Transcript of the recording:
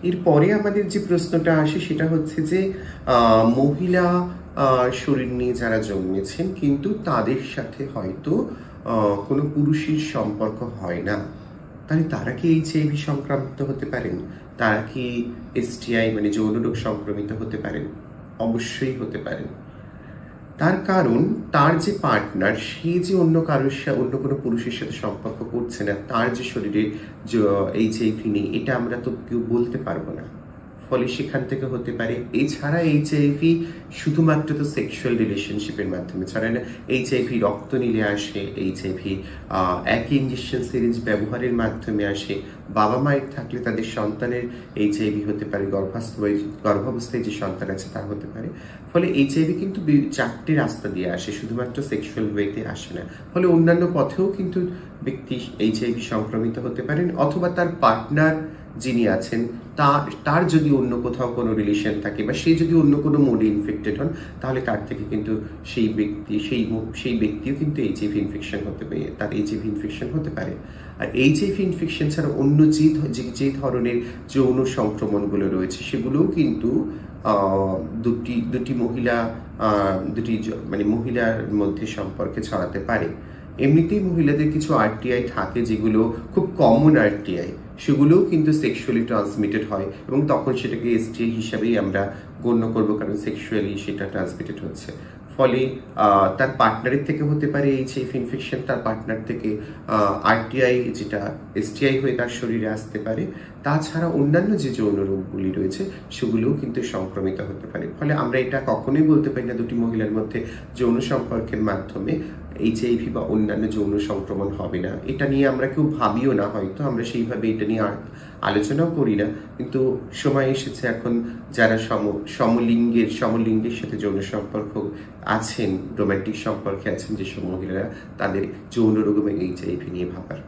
এরপরে আমাদের যে প্রশ্নটা আসে সেটা হচ্ছে যে মহিলা শরীর নিয়ে যারা জন্মেছেন কিন্তু তাদের সাথে হয়তো কোনো পুরুষের সম্পর্ক হয় না, তাহলে তারা কি এইচআইভি সংক্রামিত হতে পারেন? তারা কি এসটিআই মানে যৌন রোগ সংক্রমিত হতে পারেন? অবশ্যই হতে পারেন। তার কারণ তার যে পার্টনার সে যে অন্য কারোর সাথে অন্য কোনো পুরুষের সাথে সম্পর্ক করছে না, তার যে শরীরে এইচআইভি নেই এটা আমরা তো কেউ বলতে পারবো না, ফলে সেখান থেকে হতে পারে। এছাড়া এইচআইভি শুধুমাত্র তো সেক্সুয়াল রিলেশনশিপের মাধ্যমে ছড়ায় না, এইচআইভি রক্ত নিলে আসে, এইচআইভি একই ইঞ্জেকশন সিরিঞ্জ ব্যবহারের মাধ্যমে আসে, বাবা মায়ের থাকলে তাদের সন্তানের এইচআইভি হতে পারে, গর্ভাবস্থায় যে সন্তান আছে তা হতে পারে। ফলে এইচআইভি কিন্তু 4টি রাস্তা দিয়ে আসে, শুধুমাত্র সেক্সুয়াল ওয়েতে আসে না। ফলে অন্যান্য পথেও কিন্তু ব্যক্তি এইচআইভি সংক্রমিত হতে পারেন, অথবা তার পার্টনার যিনি আছেন তার যদি অন্য কোথাও কোনো রিলেশন থাকে বা সে যদি অন্য কোনো মোডে ইনফেক্টেড হন, তাহলে তার থেকে কিন্তু সেই ব্যক্তিও কিন্তু এইচআইভি ইনফেকশন হতে পারে, তার এইচআইভি ইনফেকশন হতে পারে। আর এইচআইভি ইনফেকশন ছাড়া অন্য যে ধরনের যৌন সংক্রমণগুলো রয়েছে সেগুলোও কিন্তু দুটি মহিলা মানে মহিলার মধ্যে সম্পর্কে ছড়াতে পারে। এমনিতেই মহিলাদের কিছু আরটিআই থাকে যেগুলো খুব কমন আরটিআই, সেগুলোও কিন্তু সেক্সুয়ালি ট্রান্সমিটেড হয় এবং তখন সেটাকে এসটিআই হিসাবেই আমরা গণ্য করবো, কারণ সেক্সুয়ালি সেটা ট্রান্সমিটেড হচ্ছে। ফলে তার পার্টনারের থেকে হতে পারে এইচআইভি ইনফেকশন, তার পার্টনার থেকে আরটিআই যেটা এসটিআই হয়ে তার শরীরে আসতে পারে। তাছাড়া অন্যান্য যে যৌন রোগগুলি রয়েছে সেগুলোও কিন্তু সংক্রমিত হতে পারে। ফলে আমরা এটা কখনোই বলতে পারি না দুটি মহিলার মধ্যে যৌন সম্পর্কের মাধ্যমে এইচআইভি বা অন্যান্য যৌন সংক্রমণ হবে না। এটা নিয়ে আমরা কেউ ভাবিও না, হয়তো আমরা সেইভাবে এটা নিয়ে আলোচনাও করি না। কিন্তু সময় এসেছে এখন যারা সমলিঙ্গের সাথে যৌন সম্পর্ক আছেন, রোমান্টিক সম্পর্কে আছেন যেসব মহিলারা, তাদের যৌন রোগ এবং এইচআইভি নিয়ে ভাবার।